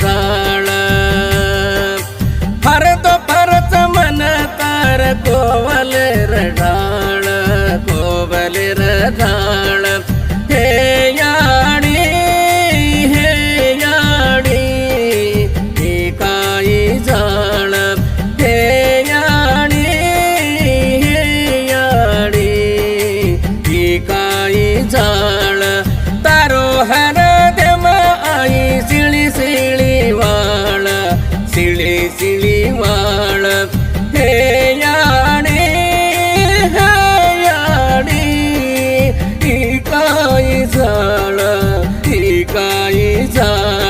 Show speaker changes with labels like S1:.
S1: ढाळ फरत फरच मन तार कोवलेर ढाळ कोवलेर ढाळ हे याडी ही काही जाळ हे याडी ही काही जाळ तारो हर देम आई सिळी सिळी वाळ सिळी सिळी वाळ हे याडी ही काही जाळ ही काही जाळ